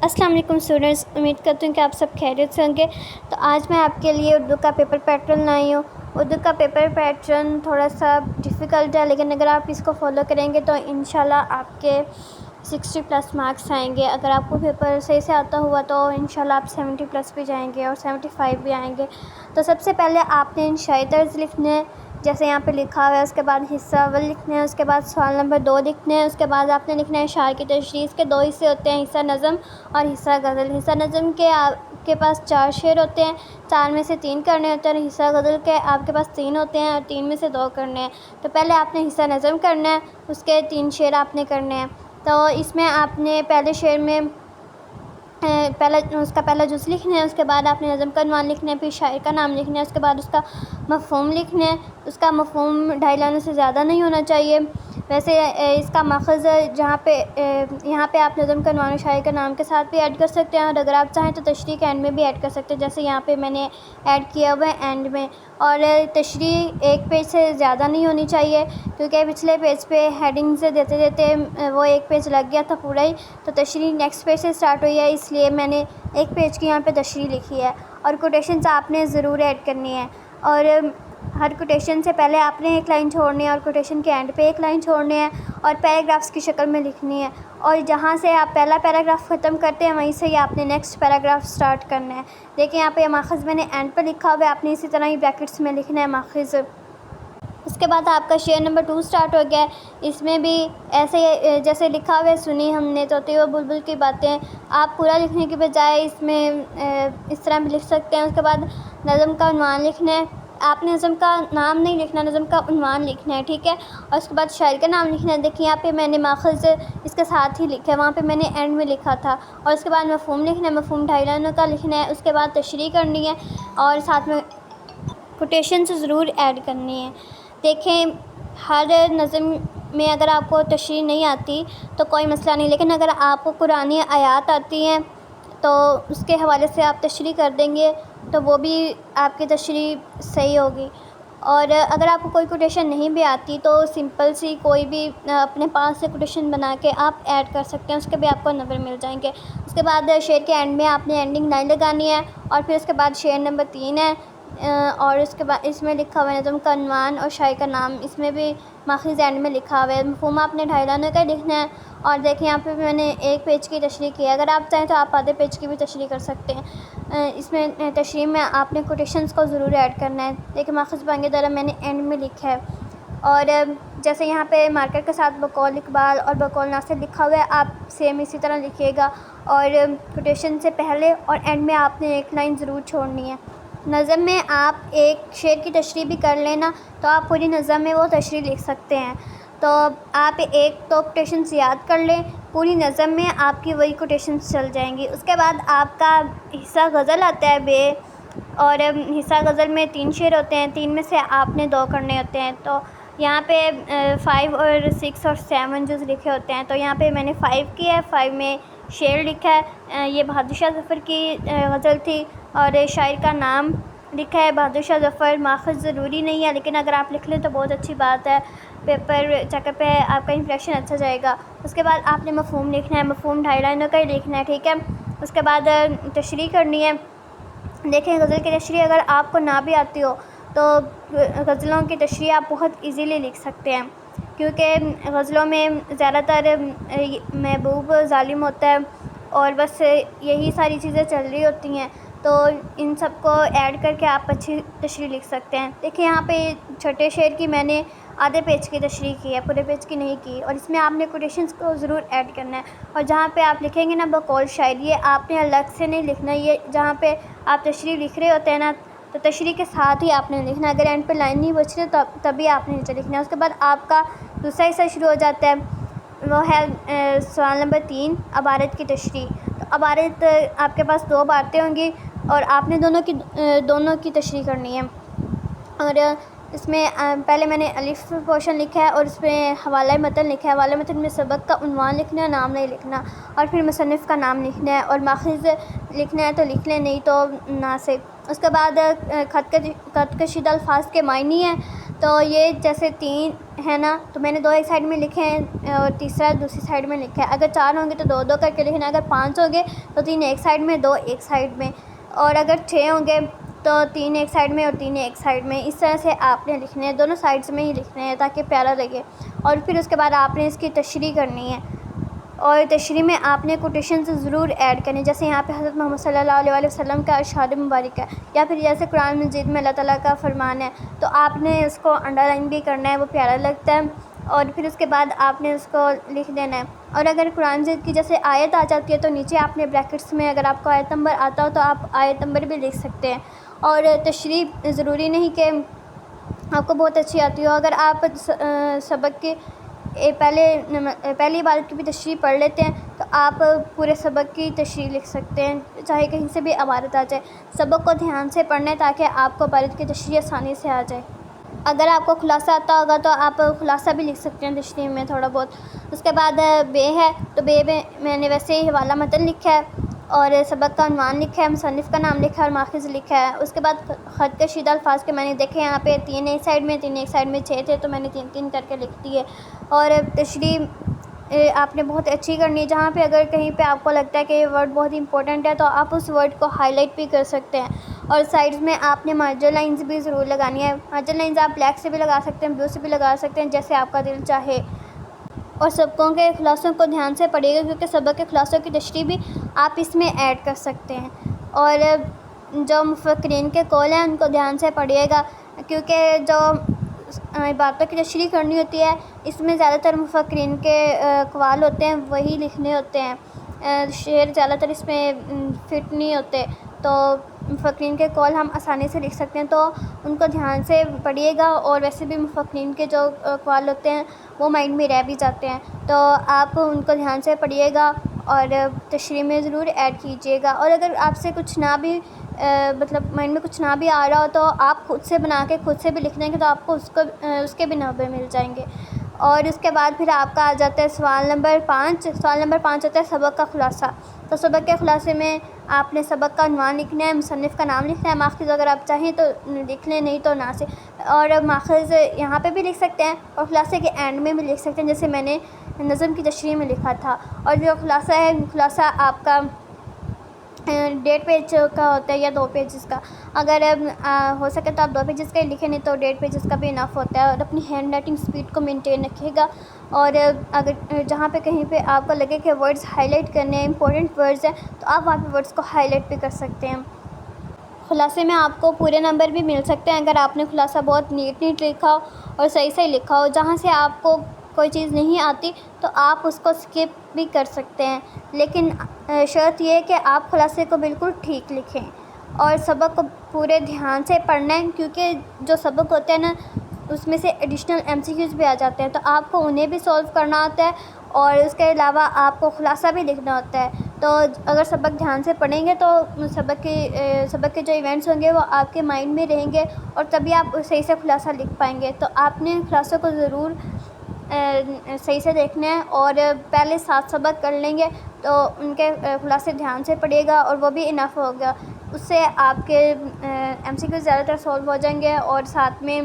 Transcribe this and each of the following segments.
السلام علیکم اسٹوڈنٹس، امید کرتی ہوں کہ آپ سب خیریت سے ہوں گے۔ تو آج میں آپ کے لیے اردو کا پیپر پیٹرن لائی ہوں۔ اردو کا پیپر پیٹرن تھوڑا سا ڈیفیکلٹ ہے، لیکن اگر آپ اس کو فالو کریں گے تو انشاءاللہ آپ کے 60+ مارکس آئیں گے۔ اگر آپ کو پیپر صحیح سے آتا ہوا تو انشاءاللہ آپ 70+ بھی جائیں گے اور 75 بھی آئیں گے۔ تو سب سے پہلے آپ نے انشائی طرز لکھنے ہیں، جیسے یہاں پہ لکھا ہوا ہے۔ اس کے بعد حصہ اول لکھنے ہیں، اس کے بعد سوال نمبر 2 لکھنے ہیں، اس کے بعد آپ نے لکھنا ہے اشعار کی تشریح۔ اس کے 2 حصے ہوتے ہیں، حصہ نظم اور حصہ غزل۔ حصہ نظم کے آپ کے پاس 4 شعر ہوتے ہیں، 4 میں سے 3 کرنے ہوتے ہیں، اور حصہ غزل کے آپ کے پاس 3 ہوتے ہیں اور 3 میں سے 2 کرنے ہیں۔ تو پہلے آپ نے حصہ نظم کرنا ہے، اس کے 3 شعر آپ نے کرنے ہیں۔ تو اس میں آپ نے پہلے شعر میں اس کا پہلا جز لکھنا ہے، اس کے بعد آپ نے نظم کا عنوان لکھنا ہے، پھر شاعر کا نام لکھنا ہے، اس کے بعد اس کا مفہوم لکھنا ہے۔ اس کا مفہوم 2.5 لائنوں سے زیادہ نہیں ہونا چاہیے۔ ویسے اس کا ماخذ یہاں پہ آپ نظم کا عنوان و شاعر کا نام کے ساتھ بھی ایڈ کر سکتے ہیں، اور اگر آپ چاہیں تو تشریح کے اینڈ میں بھی ایڈ کر سکتے ہیں، جیسے یہاں پہ میں نے ایڈ کیا ہوا ہے اینڈ میں۔ اور تشریح 1 پیج سے زیادہ نہیں ہونی چاہیے، کیونکہ پچھلے پیج پہ ہیڈنگز دیتے دیتے وہ 1 پیج لگ گیا تھا پورا ہی، تو تشریح نیکسٹ پیج سے سٹارٹ ہوئی ہے، اس لیے میں نے 1 پیج کی یہاں پہ تشریح لکھی ہے۔ اور کوٹیشنز آپ نے ضرور ایڈ کرنی ہے، اور ہر کوٹیشن سے پہلے آپ نے 1 لائن چھوڑنی ہے، اور کوٹیشن کے اینڈ پہ 1 لائن چھوڑنی ہے، اور پیراگرافس کی شکل میں لکھنی ہے۔ اور جہاں سے آپ پہلا پیراگراف ختم کرتے ہیں وہیں سے ہی آپ نے نیکسٹ پیراگراف سٹارٹ کرنا ہے۔ دیکھیں یہاں پہ ماخذ میں نے اینڈ پہ لکھا ہوا ہے، آپ نے اسی طرح ہی بریکٹس میں لکھنا ہے ماخذ۔ اس کے بعد آپ کا شعر نمبر 2 سٹارٹ ہو گیا ہے۔ اس میں بھی ایسے جیسے لکھا ہوا ہے، سنی ہم نے طوطی و بلبل کی باتیں، آپ پورا لکھنے کے بجائے اس میں اس طرح بھی لکھ سکتے ہیں۔ اس کے بعد نظم کا عنوان لکھنا ہے، آپ نے نظم کا نام نہیں لکھنا، نظم کا عنوان لکھنا ہے، ٹھیک ہے۔ اور اس کے بعد شاعر کا نام لکھنا ہے۔ دیکھیں یہاں پہ میں نے ماخذ اس کے ساتھ ہی لکھا ہے، وہاں پہ میں نے اینڈ میں لکھا تھا۔ اور اس کے بعد مفہوم لکھنا ہے، مفہوم 2.5 لائنوں کا لکھنا ہے۔ اس کے بعد تشریح کرنی ہے، اور ساتھ میں کوٹیشنز ضرور ایڈ کرنی ہے۔ دیکھیں ہر نظم میں اگر آپ کو تشریح نہیں آتی تو کوئی مسئلہ نہیں، لیکن اگر آپ کو قرآنی آیات آتی ہیں تو اس کے حوالے سے آپ تشریح کر دیں گے تو وہ بھی آپ کی تشریح صحیح ہوگی۔ اور اگر آپ کو کوئی کوٹیشن نہیں بھی آتی تو سمپل سی کوئی بھی اپنے پاس سے کوٹیشن بنا کے آپ ایڈ کر سکتے ہیں، اس کے بھی آپ کو نمبر مل جائیں گے۔ اس کے بعد شعر کے اینڈ میں آپ نے اینڈنگ لائن لگانی ہے، اور پھر اس کے بعد شعر نمبر 3 ہے، اور اس کے بعد اس میں لکھا ہوا ہے نظم کا عنوان اور شاعر کا نام، اس میں بھی ماخذ اینڈ میں لکھا ہوا ہے۔ مفہوم آپ نے 2.5 لائنوں کا لکھنا ہے، اور دیکھیں یہاں پہ میں نے 1 پیج کی تشریح کی ہے، اگر آپ چاہیں تو آپ آدھے پیج کی بھی تشریح کر سکتے ہیں۔ اس میں تشریح میں آپ نے کوٹیشنز کو ضرور ایڈ کرنا ہے۔ دیکھیں ماخذ بانگ درا میں نے اینڈ میں لکھا ہے، اور جیسے یہاں پہ مارکر کے ساتھ بقول اقبال اور بقول ناصر لکھا ہوا ہے، آپ سیم اسی طرح لکھیے گا، اور کوٹیشن سے پہلے اور اینڈ میں آپ نے 1 لائن ضرور چھوڑنی ہے۔ نظم میں آپ 1 شعر کی تشریح بھی کر لینا تو آپ پوری نظم میں وہ تشریح لکھ سکتے ہیں۔ تو آپ 1 تو کوٹیشنز یاد کر لیں، پوری نظم میں آپ کی وہی کوٹیشنز چل جائیں گی۔ اس کے بعد آپ کا حصہ غزل آتا ہے بے، اور حصہ غزل میں 3 شعر ہوتے ہیں، 3 میں سے آپ نے 2 کرنے ہوتے ہیں۔ تو یہاں پہ 5 اور 6 اور 7 جز لکھے ہوتے ہیں، تو یہاں پہ میں نے 5 کیا ہے، 5 میں شعر لکھا ہے، یہ بہادر شاہ ظفر کی غزل تھی، اور شاعر کا نام لکھا ہے بہادر شاہ ظفر۔ ماخذ ضروری نہیں ہے، لیکن اگر آپ لکھ لیں تو بہت اچھی بات ہے، پیپر چیک پہ آپ کا امپریشن اچھا جائے گا۔ اس کے بعد آپ نے مفہوم لکھنا ہے، مفہوم 2.5 لائنوں کا ہی لکھنا ہے، ٹھیک ہے۔ اس کے بعد تشریح کرنی ہے۔ دیکھیں غزل کی تشریح اگر آپ کو نہ بھی آتی ہو تو غزلوں کی تشریح آپ بہت ایزیلی لکھ سکتے ہیں، کیونکہ غزلوں میں زیادہ تر محبوب ظالم ہوتا ہے، اور بس یہی ساری چیزیں چل رہی ہوتی ہیں، تو ان سب کو ایڈ کر کے آپ اچھی تشریح لکھ سکتے ہیں۔ دیکھیں یہاں پہ چھٹے شعر کی میں نے آدھے پیج کی تشریح کی ہے، پورے پیج کی نہیں کی، اور اس میں آپ نے کوٹیشنز کو ضرور ایڈ کرنا ہے۔ اور جہاں پہ آپ لکھیں گے نا بقول شاعر، یہ آپ نے الگ سے نہیں لکھنا، یہ جہاں پہ آپ تشریح لکھ رہے ہوتے ہیں نا تو تشریح کے ساتھ ہی آپ نے لکھنا ہے، اگر اینڈ پہ لائن نہیں بچ رہی تبھی آپ نے نیچے لکھنا ہے۔ اس کے بعد آپ کا دوسرا حصہ شروع ہو جاتا ہے، وہ ہے سوال نمبر 3 عبارت کی تشریح۔ تو عبارت آپ کے پاس 2 عبارتیں ہوں گی، اور آپ نے دونوں کی تشریح کرنی ہے۔ اور اس میں پہلے میں نے الف پورشن لکھا ہے، اور اس میں حوالہ متن لکھا ہے، حوالہ متن میں سبق کا عنوان لکھنا ہے، نام نہیں لکھنا، اور پھر مصنف کا نام لکھنا ہے، اور ماخذ لکھنا ہے تو لکھ لیں، نہیں تو نہ سے۔ اس کے بعد خط کشیدہ الفاظ کے معنی ہیں، تو یہ جیسے 3 ہے نا، تو میں نے 2 ایک سائڈ میں لکھے ہیں اور تیسرا دوسری سائڈ میں لکھا ہے۔ اگر 4 ہوں گے تو 2 کر کے لکھنا ہے، اگر 5 ہوں گے تو 3 ایک سائڈ میں 2 ایک سائڈ میں، اور اگر 6 ہوں گے تو 3 ایک سائڈ میں اور 3 ایک سائڈ میں۔ اس طرح سے آپ نے لکھنے ہیں، دونوں سائڈس میں ہی لکھنے ہیں تاکہ پیارا لگے۔ اور پھر اس کے بعد آپ نے اس کی تشریح کرنی ہے، اور تشریح میں آپ نے کوٹیشنز ضرور ایڈ کرنی، جیسے یہاں پہ حضرت محمد صلی اللہ علیہ وسلم کا ارشاد مبارک ہے، یا پھر جیسے قرآن مجید میں اللہ تعالیٰ کا فرمان ہے، تو آپ نے اس کو انڈر لائن بھی کرنا ہے، وہ پیارا لگتا ہے۔ اور پھر اس کے بعد آپ نے اس کو لکھ دینا ہے۔ اور اگر قرآن مجید کی جیسے آیت آ جاتی ہے تو نیچے آپ نے بریکٹس میں، اگر آپ کو آیت نمبر آتا ہو تو آپ آیت نمبر بھی لکھ سکتے ہیں۔ اور تشریح ضروری نہیں کہ آپ کو بہت اچھی آتی ہو، اگر آپ سبق کے پہلی عبارت کی بھی تشریح پڑھ لیتے ہیں تو آپ پورے سبق کی تشریح لکھ سکتے ہیں، چاہے کہیں سے بھی عبارت آ جائے۔ سبق کو دھیان سے پڑھنا ہے تاکہ آپ کو عبارت کی تشریح آسانی سے آ جائے۔ اگر آپ کو خلاصہ آتا ہوگا تو آپ خلاصہ بھی لکھ سکتے ہیں تشریح میں تھوڑا بہت۔ اس کے بعد بے ہے، تو بے میں نے ویسے ہی حوالہ متن لکھا ہے اور سبق کا عنوان لکھا ہے، مصنف کا نام لکھا ہے اور ماخذ لکھا ہے۔ اس کے بعد خط کشیدہ الفاظ کے میں نے دیکھے یہاں پہ 3 ایک سائڈ میں 3 ایک سائڈ میں 6 تھے، تو میں نے 3 کر کے لکھ دیے۔ اور تشریح آپ نے بہت اچھی کرنی ہے، جہاں پہ اگر کہیں پہ آپ کو لگتا ہے کہ یہ ورڈ بہت امپورٹنٹ ہے تو آپ اس ورڈ کو ہائی لائٹ بھی کر سکتے ہیں۔ اور سائڈز میں آپ نے مارجر لائنز بھی ضرور لگانی ہے۔ مارجر لائنز آپ بلیک سے بھی لگا سکتے ہیں، بلو سے بھی لگا سکتے ہیں، جیسے آپ کا دل چاہے۔ اور سبقوں کے خلاصوں کو دھیان سے پڑھیے گا، کیونکہ سبق کے خلاصوں کی تشریح بھی آپ اس میں ایڈ کر سکتے ہیں۔ اور جو مفکرین کے قول ہیں ان کو دھیان سے پڑھیے گا، کیونکہ جو عبارتوں کی تشریح کرنی ہوتی ہے اس میں زیادہ تر مفکرین کے اقوال ہوتے ہیں، وہی لکھنے ہوتے ہیں، شعر زیادہ تر اس میں فٹ نہیں ہوتے، تو مفکرین کے قول ہم آسانی سے لکھ سکتے ہیں، تو ان کو دھیان سے پڑھیے گا۔ اور ویسے بھی مفکرین کے جو اقوال ہوتے ہیں وہ مائنڈ میں رہ بھی جاتے ہیں، تو آپ ان کو دھیان سے پڑھیے گا اور تشریح میں ضرور ایڈ کیجیے گا۔ اور اگر آپ سے کچھ نہ بھی مطلب مائنڈ میں کچھ نہ بھی آ رہا ہو تو آپ خود سے بنا کے خود سے بھی لکھ دیں گے، تو آپ کو اس کے بھی نوبے مل جائیں گے۔ اور اس کے بعد پھر آپ کا آ جاتا ہے سوال نمبر 5۔ سوال نمبر 5 ہوتا ہے سبق کا خلاصہ۔ تو سبق کے خلاصے میں آپ نے سبق کا عنوان لکھنا ہے، مصنف کا نام لکھنا ہے، ماخذ اگر آپ چاہیں تو لکھ لیں، نہیں تو نہ سے۔ اور ماخذ یہاں پہ بھی لکھ سکتے ہیں اور خلاصے کے اینڈ میں بھی لکھ سکتے ہیں، جیسے میں نے نظم کی تشریح میں لکھا تھا۔ اور جو خلاصہ ہے، خلاصہ آپ کا 1.5 پیج کا ہوتا ہے یا 2 پیجز کا۔ اگر ہو سکے تو آپ 2 پیجز کا ہی لکھیں، نہیں تو 1.5 پیجز کا بھی انف ہوتا ہے۔ اور اپنی ہینڈ رائٹنگ سپیڈ کو مینٹین رکھیے گا، اور اگر جہاں پہ کہیں پہ آپ کو لگے کہ ورڈز ہائی لائٹ کرنے ہیں، امپورٹنٹ ورڈز ہیں، تو آپ وہاں پہ ورڈز کو ہائی لائٹ بھی کر سکتے ہیں۔ خلاصے میں آپ کو پورے نمبر بھی مل سکتے ہیں اگر آپ نے خلاصہ بہت نیٹ لکھا ہو اور صحیح لکھا ہو۔ جہاں سے آپ کو کوئی چیز نہیں آتی تو آپ اس کو اسکپ بھی کر سکتے ہیں، لیکن شرط یہ ہے کہ آپ خلاصے کو بالکل ٹھیک لکھیں اور سبق کو پورے دھیان سے پڑھنا ہے، کیونکہ جو سبق ہوتے ہیں نا اس میں سے ایڈیشنل MCQs بھی آ جاتے ہیں، تو آپ کو انہیں بھی سولو کرنا ہوتا ہے، اور اس کے علاوہ آپ کو خلاصہ بھی لکھنا ہوتا ہے۔ تو اگر سبق دھیان سے پڑھیں گے تو سبق کے جو ایونٹس ہوں گے وہ آپ کے مائنڈ میں رہیں گے، اور تبھی آپ صحیح سے خلاصہ لکھ پائیں گے۔ تو آپ نے خلاصوں کو ضرور صحیح سے دیکھنا ہے، اور پہلے 7 سبق کر لیں گے تو ان کے خلاصے دھیان سے پڑھیے گا اور وہ بھی انف ہوگا، اس سے آپ کے MCQ زیادہ تر سولو ہو جائیں گے، اور ساتھ میں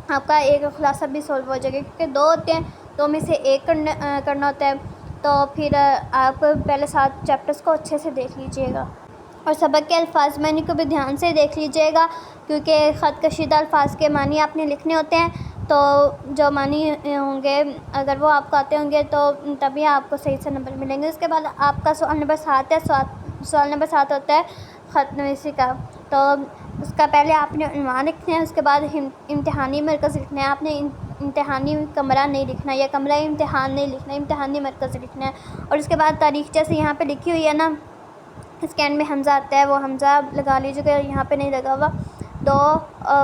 آپ کا ایک خلاصہ بھی سولو ہو جائے گا، کیونکہ 2 ہوتے ہیں، 2 میں سے ایک کرنا ہوتا ہے۔ تو پھر آپ پہلے 7 چیپٹرز کو اچھے سے دیکھ لیجئے گا، اور سبق کے الفاظ معنی کو بھی دھیان سے دیکھ لیجئے گا، کیونکہ خط کشیدہ الفاظ کے معنی آپ نے لکھنے ہوتے ہیں، تو جو معنی ہوں گے اگر وہ آپ کو آتے ہوں گے تو تبھی آپ کو صحیح سے نمبر ملیں گے۔ اس کے بعد آپ کا سوال نمبر 7 ہے۔ سوال نمبر 7 ہوتا ہے خط نویسی کا، تو اس کا پہلے آپ نے عنوان لکھنا ہے، اس کے بعد امتحانی مرکز لکھنا ہے۔ آپ نے امتحانی کمرہ نہیں لکھنا یا کمرہ امتحان نہیں لکھنا، امتحانی مرکز لکھنا ہے۔ اور اس کے بعد تاریخ جیسے یہاں پہ لکھی ہوئی ہے نا، اس کے اینڈ میں حمزہ آتا ہے، وہ حمزہ لگا لیجیے گا، یہاں پہ نہیں لگا ہوا۔ 2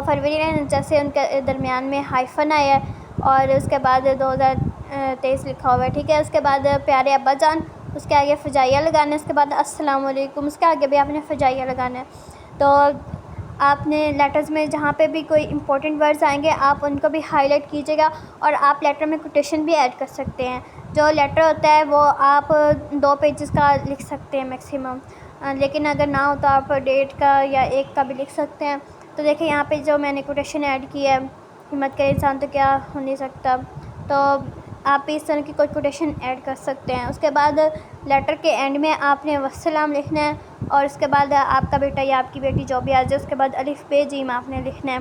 فروری جیسے ان کے درمیان میں ہائفن آیا ہے، اور اس کے بعد 2023 لکھا ہوا ہے، ٹھیک ہے۔ اس کے بعد پیارے ابا جان، اس کے آگے فجائیہ لگانا ہے، اس کے بعد السلام علیکم، اس کے آگے بھی آپ نے فجائیہ لگانا ہے۔ تو آپ نے لیٹرز میں جہاں پہ بھی کوئی امپورٹنٹ ورڈز آئیں گے آپ ان کو بھی ہائی لائٹ کیجیے گا، اور آپ لیٹر میں کوٹیشن بھی ایڈ کر سکتے ہیں۔ جو لیٹر ہوتا ہے وہ آپ 2 پیجز کا لکھ سکتے ہیں میکسیمم، لیکن اگر نہ ہو تو آپ 1.5 کا یا 1 کا بھی لکھ سکتے ہیں۔ تو دیکھیں یہاں پہ جو میں نے کوٹیشن ایڈ کی ہے، ہمت کرے انسان تو کیا ہو نہیں سکتا. تو آپ اس طرح کی کوئی کوٹیشن ایڈ کر سکتے ہیں. اس کے بعد لیٹر کے اینڈ میں آپ نے والسلام لکھنا ہے, اور اس کے بعد آپ کا بیٹا یا آپ کی بیٹی جو بھی آ جائے اس کے بعد الف بے جیم آپ نے لکھنا ہے,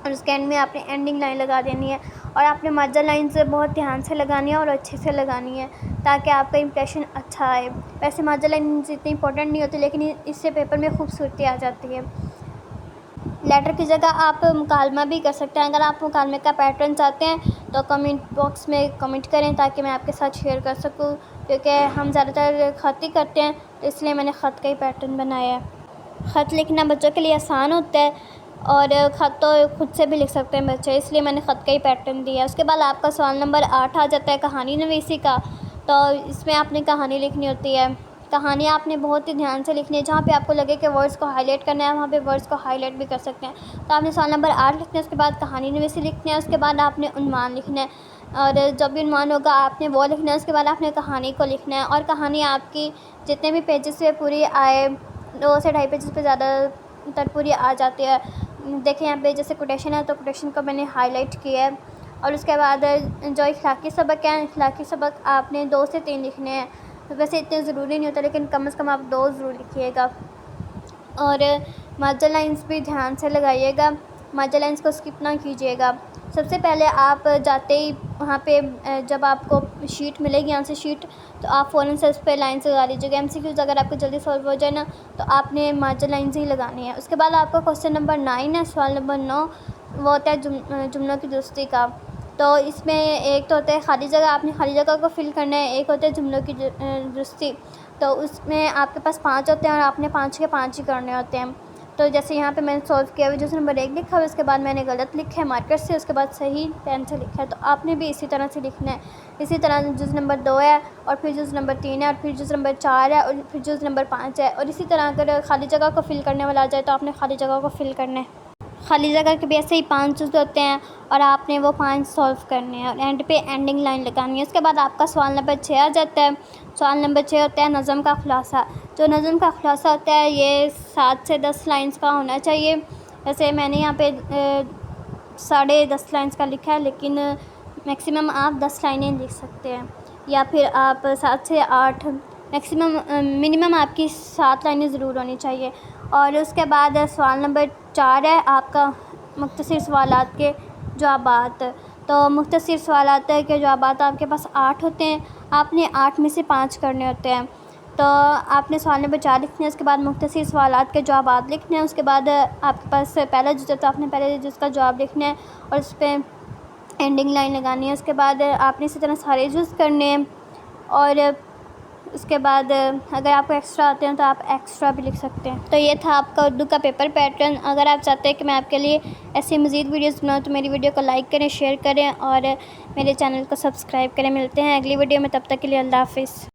اور اس کے اینڈ میں آپ نے اینڈنگ لائن لگا دینی ہے. اور آپ نے مارجن لائنز بہت دھیان سے لگانی ہے اور اچھے سے لگانی ہے تاکہ آپ کا امپریشن اچھا آئے. ویسے مارجن لائنز اتنی امپورٹنٹ نہیں ہوتی, لیکن اس سے پیپر میں خوبصورتی آ جاتی ہے. لیٹر کی جگہ آپ مکالمہ بھی کر سکتے ہیں. اگر آپ مکالمے کا پیٹرن چاہتے ہیں تو کمنٹ باکس میں کمنٹ کریں تاکہ میں آپ کے ساتھ شیئر کر سکوں, کیونکہ ہم زیادہ تر خط ہی کرتے ہیں, تو اس لیے میں نے خط کا ہی پیٹرن بنایا ہے. خط لکھنا بچوں کے لیے آسان ہوتا ہے, اور خط تو خود سے بھی لکھ سکتے ہیں بچے, اس لیے میں نے خط کا ہی پیٹرن دیا ہے. اس کے بعد آپ کا سوال نمبر 8 آ جاتا ہے کہانی نویسی کا. تو اس میں آپ نے کہانی لکھنی ہوتی ہے. کہانی آپ نے بہت ہی دھیان سے لکھنی ہے. جہاں پہ آپ کو لگے کہ ورڈس کو ہائی لائٹ کرنا ہے وہاں پہ ورڈس کو ہائی لائٹ بھی کر سکتے ہیں. تو آپ نے سوال نمبر 8 لکھنا ہے, اس کے بعد کہانی نویسی لکھنی ہے, اس کے بعد آپ نے عنوان لکھنا ہے, اور جب بھی عنوان ہوگا آپ نے وہ لکھنا ہے. اس کے بعد آپ نے کہانی کو لکھنا ہے, اور کہانی آپ کی جتنے بھی پیجز سے پوری آئے, 2 سے 2.5 پیجز پہ زیادہ تر پوری آ جاتی ہے. دیکھیں یہاں پہ جیسے کوٹیشن ہے تو کوٹیشن کو میں نے ہائی لائٹ کیا ہے. اور اس کے بعد جو اخلاقی سبق ہیں, اخلاقی سبق آپ نے 2 سے 3 لکھنے ہیں. ویسے اتنے ضروری نہیں ہوتا, لیکن کم از کم آپ 2 ضرور لکھیے گا. اور مارجن لائنز بھی دھیان سے لگائیے گا, مارجن لائنز کو اسکپ نہ کیجیے گا. سب سے پہلے آپ جاتے ہی وہاں پہ جب آپ کو شیٹ ملے گی یہاں سے شیٹ, تو آپ فوراً سے اس پہ لائنز لگا لیجیے گا. MCQs اگر آپ کو جلدی سالو ہو جائے نا تو آپ نے مارجن لائنز ہی لگانی ہے. اس کے بعد آپ کا کوسچن نمبر 9 ہے, سوال نمبر 9, وہ ہوتا ہے جملوں کی درستی کا. تو اس میں ایک تو ہوتا ہے خالی جگہ, آپ نے خالی جگہ کو فل کرنا ہے, ایک ہوتا ہے جملوں کی درستی. تو اس میں آپ کے پاس 5 ہوتے ہیں اور آپ نے 5 کے 5 ہی کرنے ہوتے ہیں. تو جیسے یہاں پہ میں نے سولو کیا ہوا جس نمبر 1 لکھا ہے, اس کے بعد میں نے غلط لکھا ہے مارکر سے, اس کے بعد صحیح پین سے لکھا ہے. تو آپ نے بھی اسی طرح سے لکھنا ہے. اسی طرح جز نمبر 2 ہے, اور پھر جز نمبر 3 ہے, اور پھر جز نمبر 4 ہے, اور پھر جز نمبر 5 ہے. اور اسی طرح اگر خالی جگہ کو فل کرنے والا آ جائے تو آپ نے خالی جگہ کو فل کرنا ہے. خالی جگہ کے بھی ایسے ہی 5 جز ہوتے ہیں, اور آپ نے وہ 5 سولو کرنے ہیں, اور اینڈ پہ اینڈنگ لائن لگانی ہے. اس کے بعد آپ کا سوال نمبر 6 آ جاتا ہے. سوال نمبر 6 ہوتا ہے نظم کا خلاصہ. جو نظم کا خلاصہ ہوتا ہے یہ 7 سے 10 لائنز کا ہونا چاہیے. ویسے میں نے یہاں پہ 10.5 لائنز کا لکھا ہے, لیکن میکسیمم آپ 10 لائنیں لکھ سکتے ہیں, یا پھر آپ 7 سے 8, منیمم آپ کی 7 لائنیں ضرور ہونی چاہیے. اور اس کے بعد سوال نمبر 4 ہے آپ کا مختصر سوالات کے جوابات. تو مختصر سوالات کے جوابات آپ کے پاس 8 ہوتے ہیں, آپ نے 8 میں سے 5 کرنے ہوتے ہیں. تو آپ نے سوال نمبر 4 لکھنا ہے, اس کے بعد مختصر سوالات کے جوابات لکھنے ہیں. اس کے بعد آپ کے پاس پہلا جز ہے تو آپ نے پہلے جز کا جواب لکھنا ہے اور اس پہ اینڈنگ لائن لگانی ہے. اس کے بعد آپ نے اسی طرح سارے جز کرنے ہیں, اور اس کے بعد اگر آپ کو ایکسٹرا آتے ہیں تو آپ ایکسٹرا بھی لکھ سکتے ہیں. تو یہ تھا آپ کا اردو کا پیپر پیٹرن. اگر آپ چاہتے ہیں کہ میں آپ کے لیے ایسی مزید ویڈیوز بناؤں تو میری ویڈیو کو لائک کریں, شیئر کریں, اور میرے چینل کو سبسکرائب کریں. ملتے ہیں اگلی ویڈیو میں, تب تک کے لیے اللہ حافظ.